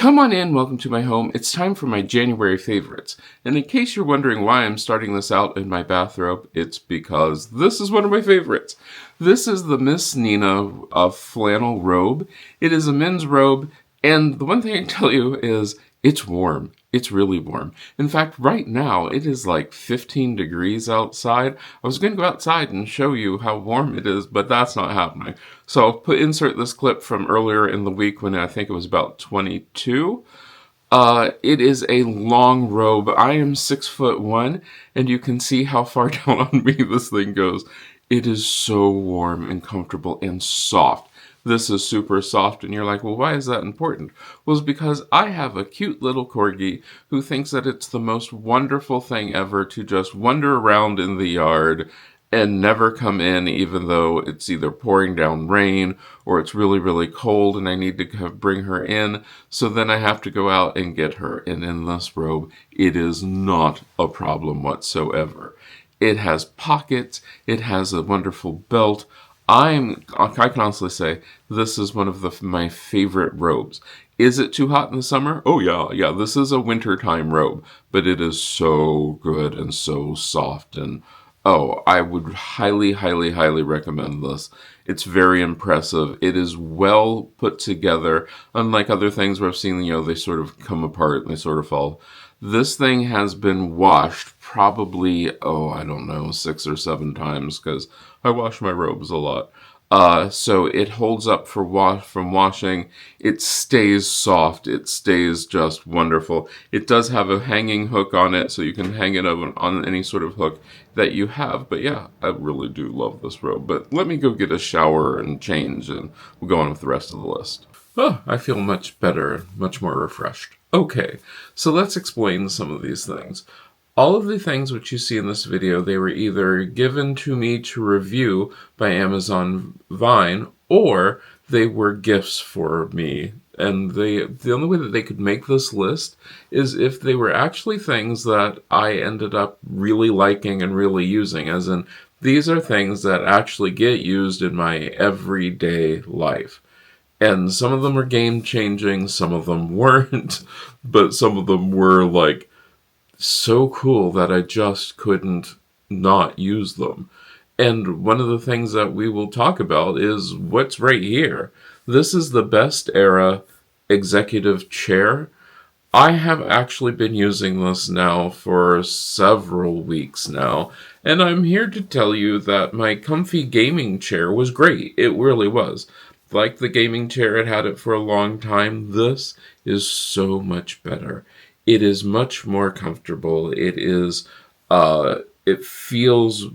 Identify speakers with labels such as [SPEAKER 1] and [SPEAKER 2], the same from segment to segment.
[SPEAKER 1] Come on in, welcome to my home. It's time for my January favorites. And in case you're wondering why I'm starting this out in my bathrobe, it's because this is one of my favorites. This is the MissNina flannel robe. It is a men's robe, and the one thing I can tell you is it's warm. It's really warm. In fact, right now, it is like 15 degrees outside. I was going to go outside and show you how warm it is, but that's not happening. So I'll insert this clip from earlier in the week when I think it was about 22. It is a long robe. I am 6'1", and you can see how far down on me this thing goes. It is so warm and comfortable and soft. This is super soft, and you're like, well, why is that important? Well, it's because I have a cute little corgi who thinks that it's the most wonderful thing ever to just wander around in the yard and never come in, even though it's either pouring down rain or it's really, really cold and I need to bring her in. So then I have to go out and get her. And in this robe, it is not a problem whatsoever. It has pockets. It has a wonderful belt. I can honestly say this is one of my favorite robes. Is it too hot in the summer? Oh yeah, this is a wintertime robe, but it is so good and so soft, and oh, I would highly, highly, highly recommend this. It's very impressive. It is well put together, unlike other things where I've seen, they sort of come apart and they sort of fall. This thing has been washed probably, I don't know, 6 or 7 times, because I wash my robes a lot. So it holds up from washing. It stays soft. It stays just wonderful. It does have a hanging hook on it, so you can hang it on any sort of hook that you have. But yeah, I really do love this robe. But let me go get a shower and change, and we'll go on with the rest of the list. Oh, I feel much better, much more refreshed. Okay, so let's explain some of these things. All of the things which you see in this video, they were either given to me to review by Amazon Vine, or they were gifts for me. And the only way that they could make this list is if they were actually things that I ended up really liking and really using, as in, these are things that actually get used in my everyday life. And some of them are game-changing, some of them weren't, but some of them were, like, so cool that I just couldn't not use them. And one of the things that we will talk about is what's right here. This is the BestEra executive chair. I have actually been using this now for several weeks now, and I'm here to tell you that my comfy gaming chair was great. It really was. Like the gaming chair, it had it for a long time. This is so much better. It is much more comfortable. It is, it feels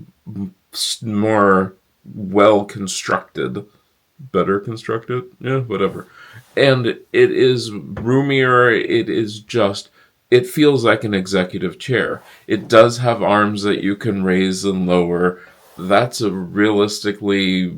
[SPEAKER 1] more well constructed. Better constructed? Yeah, whatever. And it is roomier. It feels like an executive chair. It does have arms that you can raise and lower. That's realistically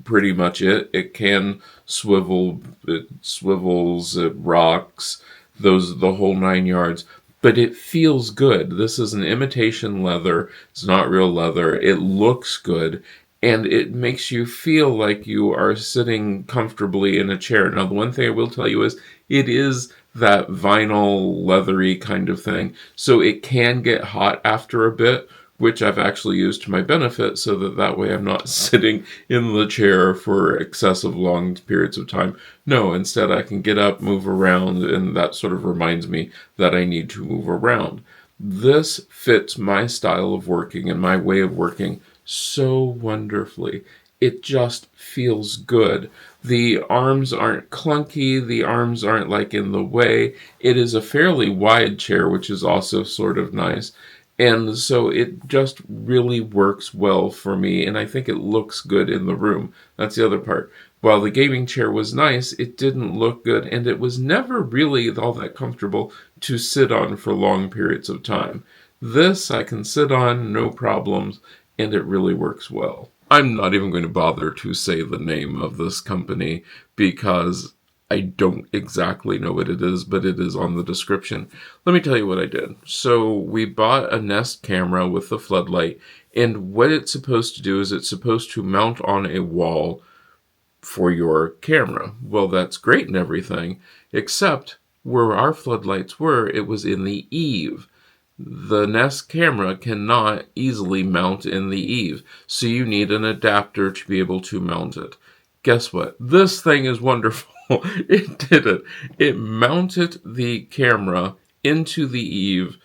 [SPEAKER 1] pretty much it. It can swivel, it swivels, it rocks, the whole 9 yards. But it feels good. This is an imitation leather. It's not real leather. It looks good. And it makes you feel like you are sitting comfortably in a chair. Now, the one thing I will tell you is it is that vinyl, leathery kind of thing. So it can get hot after a bit, which I've actually used to my benefit so that way I'm not sitting in the chair for excessive long periods of time. No, instead I can get up, move around, and that sort of reminds me that I need to move around. This fits my style of working and my way of working so wonderfully. It just feels good. The arms aren't clunky. The arms aren't like in the way. It is a fairly wide chair, which is also sort of nice. And so it just really works well for me, and I think it looks good in the room. That's the other part. While the gaming chair was nice, it didn't look good, and it was never really all that comfortable to sit on for long periods of time. This I can sit on, no problems, and it really works well. I'm not even going to bother to say the name of this company because I don't exactly know what it is, but it is on the description. Let me tell you what I did. So we bought a Nest camera with the floodlight, and what it's supposed to do is it's supposed to mount on a wall for your camera. Well, that's great and everything, except where our floodlights were, it was in the Eave. The Nest camera cannot easily mount in the Eave, so you need an adapter to be able to mount it. Guess what? This thing is wonderful. It did it. It mounted the camera into the Eave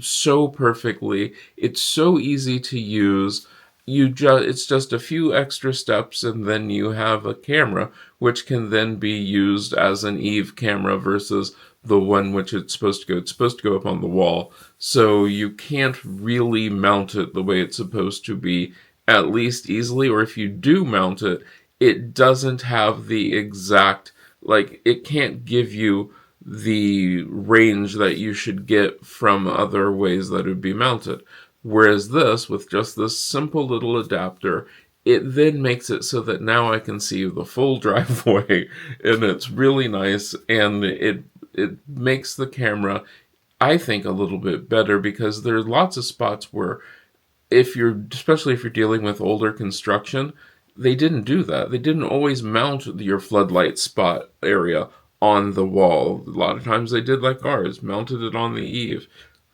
[SPEAKER 1] so perfectly. It's so easy to use. It's just a few extra steps, and then you have a camera which can then be used as an Eave camera versus the one which it's supposed to go. It's supposed to go up on the wall, so you can't really mount it the way it's supposed to be, at least easily. Or if you do mount it, it doesn't have the exact, like, it can't give you the range that you should get from other ways that it would be mounted. Whereas this, with just this simple little adapter, it then makes it so that now I can see the full driveway, and it's really nice, and it makes the camera, I think, a little bit better, because there are lots of spots where, especially if you're dealing with older construction, they didn't do that. They didn't always mount your floodlight spot area on the wall. A lot of times they did like ours, mounted it on the Eave.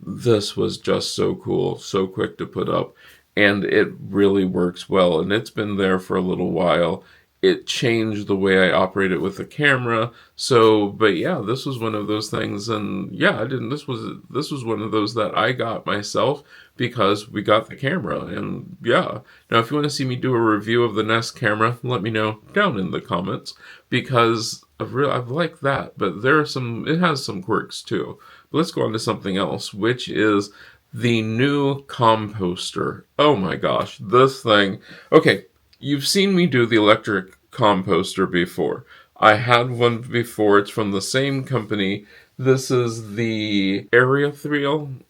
[SPEAKER 1] This was just so cool, so quick to put up, and it really works well, and it's been there for a little while. It changed the way I operate it with the camera. So, but yeah, this was one of those things, and yeah, this was one of those that I got myself because we got the camera, and yeah. Now, if you want to see me do a review of the Nest camera, let me know down in the comments, because I've liked that, but it has some quirks too. But let's go on to something else, which is the new Composter. Oh my gosh, this thing. Okay, you've seen me do the electric composter before. I had one before. It's from the same company. This is the Airthereal.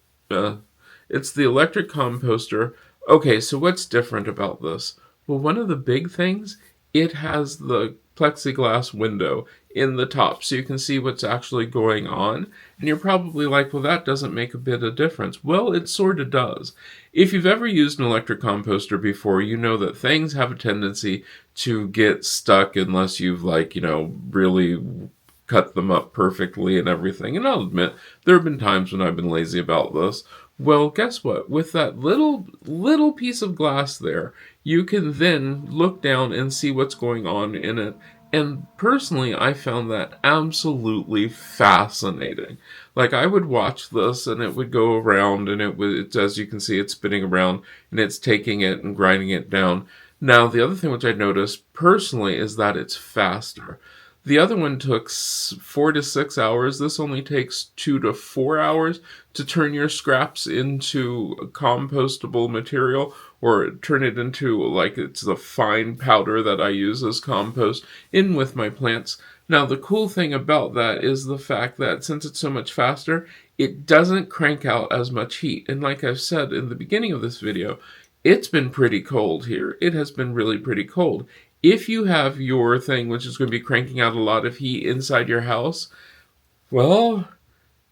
[SPEAKER 1] It's the electric composter. Okay, so what's different about this? Well, one of the big things, it has the plexiglass window in the top, so you can see what's actually going on. And you're probably like, well, that doesn't make a bit of difference. Well, it sort of does. If you've ever used an electric composter before, you know that things have a tendency to get stuck unless you've, really cut them up perfectly and everything. And I'll admit, there have been times when I've been lazy about this. Well, guess what? With that little piece of glass there, you can then look down and see what's going on in it. And personally, I found that absolutely fascinating. Like, I would watch this, and it would go around, and as you can see, it's spinning around, and it's taking it and grinding it down. Now, the other thing which I noticed personally is that it's faster. The other one took 4 to 6 hours. This only takes 2 to 4 hours to turn your scraps into compostable material, or turn it into, it's the fine powder that I use as compost in with my plants. Now, the cool thing about that is the fact that since it's so much faster, it doesn't crank out as much heat. And like I've said in the beginning of this video, it's been pretty cold here. It has been really pretty cold. If you have your thing which is going to be cranking out a lot of heat inside your house, well,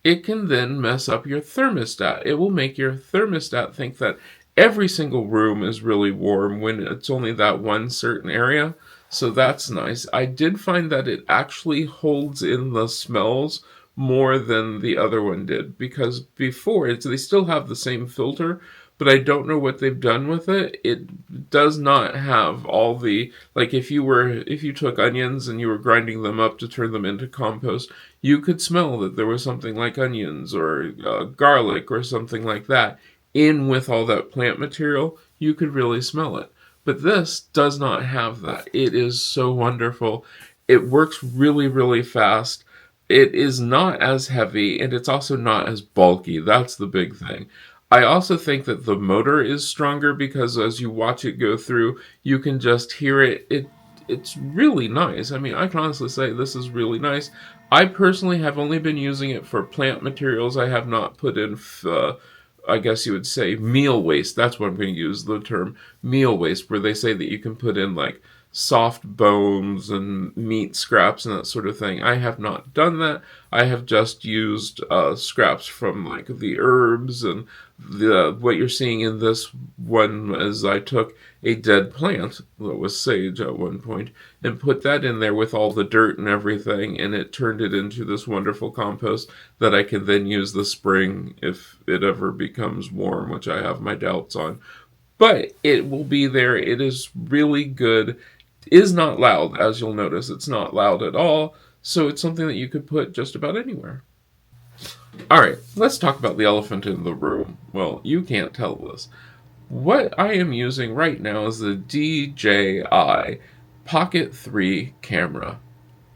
[SPEAKER 1] it can then mess up your thermostat. It will make your thermostat think that every single room is really warm when it's only that one certain area. So that's nice. I did find that it actually holds in the smells more than the other one did, because before they still have the same filter, but I don't know what they've done with it. It does not have all the, if you took onions and you were grinding them up to turn them into compost, you could smell that there was something like onions or garlic or something like that in with all that plant material. You could really smell it. But this does not have that. It is so wonderful. It works really, really fast. It is not as heavy, and it's also not as bulky. That's the big thing. I also think that the motor is stronger, because as you watch it go through, you can just hear it. It's really nice. I mean, I can honestly say this is really nice. I personally have only been using it for plant materials. I have not put in, I guess you would say, meal waste. That's what I'm going to use, the term meal waste, where they say that you can put in soft bones and meat scraps and that sort of thing. I have not done that. I have just used scraps from like the herbs, and what you're seeing in this one is I took a dead plant that was sage at one point and put that in there with all the dirt and everything, and it turned it into this wonderful compost that I can then use this spring if it ever becomes warm, which I have my doubts on. But it will be there. It is really good. It is not loud, as you'll notice. It's not loud at all. So it's something that you could put just about anywhere. Alright, let's talk about the elephant in the room. Well, you can't tell this. What I am using right now is the DJI Pocket 3 camera.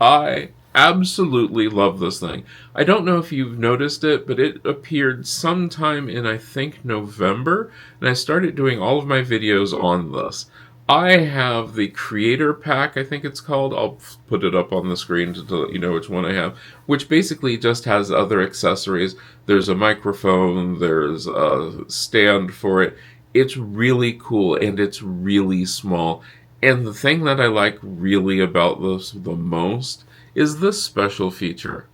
[SPEAKER 1] I absolutely love this thing. I don't know if you've noticed it, but it appeared sometime in, I think, November, and I started doing all of my videos on this. I have the creator pack, I think it's called. I'll put it up on the screen to let you know which one I have, which basically just has other accessories. There's a microphone, there's a stand for it. It's really cool, and it's really small. And the thing that I like really about this the most is this special feature.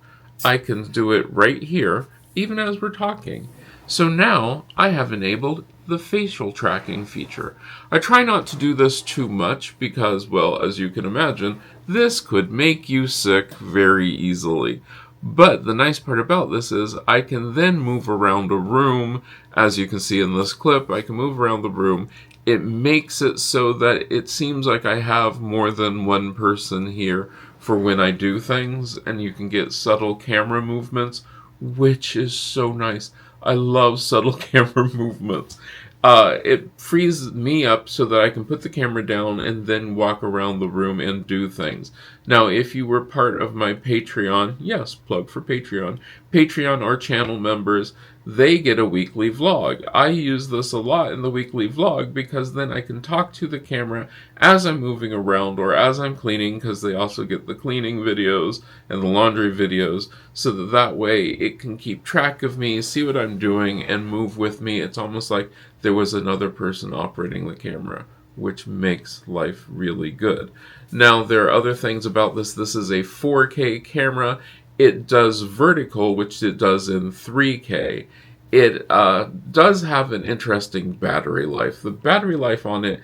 [SPEAKER 1] I can do it right here, even as we're talking. So now I have enabled the facial tracking feature. I try not to do this too much because, well, as you can imagine, this could make you sick very easily. But the nice part about this is I can then move around a room. As you can see in this clip, I can move around the room. It makes it so that it seems like I have more than one person here for when I do things, and you can get subtle camera movements, which is so nice. I love subtle camera movements. It frees me up so that I can put the camera down and then walk around the room and do things. Now, if you were part of my Patreon, yes, plug for Patreon, Patreon or channel members, they get a weekly vlog. I use this a lot in the weekly vlog because then I can talk to the camera as I'm moving around or as I'm cleaning, because they also get the cleaning videos and the laundry videos, so that way it can keep track of me, see what I'm doing, and move with me. It's almost like there was another person operating the camera, which makes life really good. Now, there are other things about this. This is a 4K camera. It does vertical, which it does in 3K. It does have an interesting battery life. The battery life on it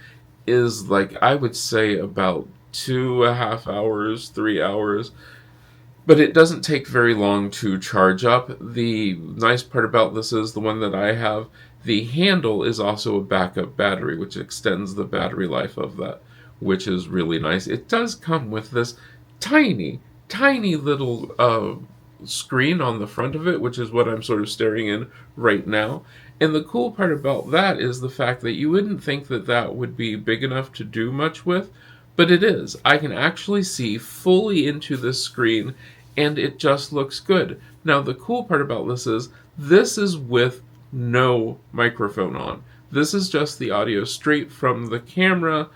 [SPEAKER 1] is, like, I would say about 2.5 hours, 3 hours. But it doesn't take very long to charge up. The nice part about this is the one that I have, the handle is also a backup battery, which extends the battery life of that, which is really nice. It does come with this tiny little screen on the front of it, which is what I'm sort of staring in right now. And the cool part about that is the fact that you wouldn't think that that would be big enough to do much with, but it is. I can actually see fully into this screen, and it just looks good. Now, the cool part about this is with no microphone on. This is just the audio straight from the camera.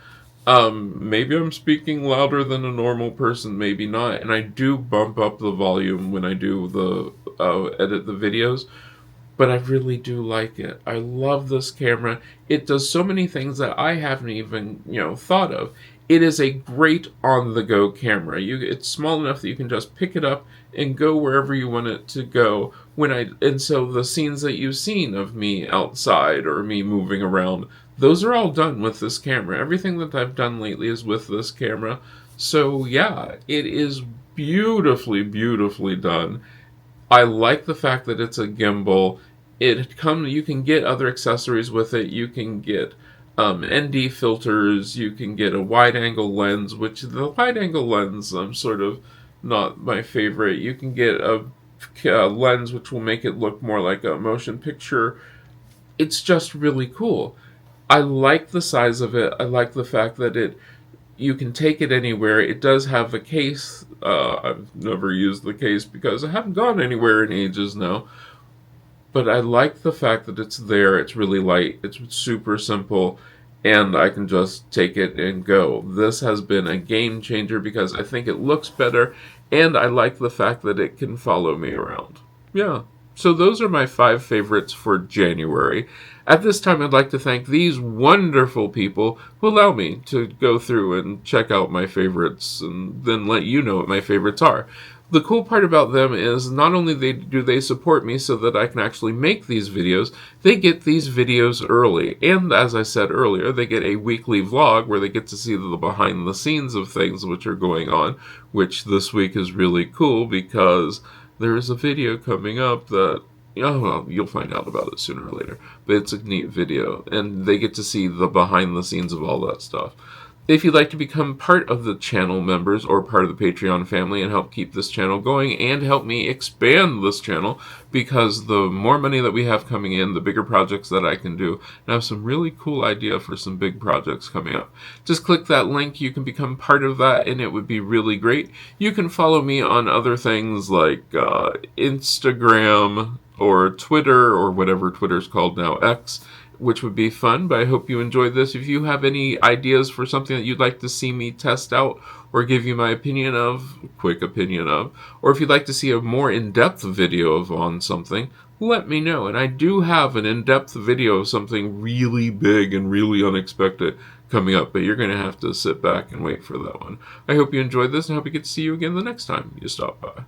[SPEAKER 1] Maybe I'm speaking louder than a normal person, maybe not, and I do bump up the volume when I do the edit the videos, but I really do like it. I love this camera. It does so many things that I haven't even, thought of. It is a great on-the-go camera. It's small enough that you can just pick it up and go wherever you want it to go. And so the scenes that you've seen of me outside or me moving around, those are all done with this camera. Everything that I've done lately is with this camera. So yeah, it is beautifully, beautifully done. I like the fact that it's a gimbal. You can get other accessories with it. You can get ND filters. You can get a wide-angle lens, which the wide-angle lens I'm sort of not my favorite. You can get a lens which will make it look more like a motion picture. It's just really cool. I like the size of it. I like the fact that you can take it anywhere. It does have a case. I've never used the case because I haven't gone anywhere in ages now. But I like the fact that it's there. It's really light. It's super simple. And I can just take it and go. This has been a game changer because I think it looks better. And I like the fact that it can follow me around. Yeah. So those are my 5 favorites for January. At this time, I'd like to thank these wonderful people who allow me to go through and check out my favorites and then let you know what my favorites are. The cool part about them is not only do they support me so that I can actually make these videos, they get these videos early. And as I said earlier, they get a weekly vlog where they get to see the behind the scenes of things which are going on, which this week is really cool because there is a video coming up that, well, you'll find out about it sooner or later. But it's a neat video, and they get to see the behind the scenes of all that stuff. If you'd like to become part of the channel members or part of the Patreon family and help keep this channel going and help me expand this channel, because the more money that we have coming in, the bigger projects that I can do, and I have some really cool idea for some big projects coming up. Just click that link, you can become part of that, and it would be really great. You can follow me on other things like Instagram or Twitter, or whatever Twitter's called now, X, which would be fun, but I hope you enjoyed this. If you have any ideas for something that you'd like to see me test out or give you my opinion of, quick opinion of, or if you'd like to see a more in-depth video on something, let me know. And I do have an in-depth video of something really big and really unexpected coming up, but you're going to have to sit back and wait for that one. I hope you enjoyed this, and I hope we get to see you again the next time you stop by.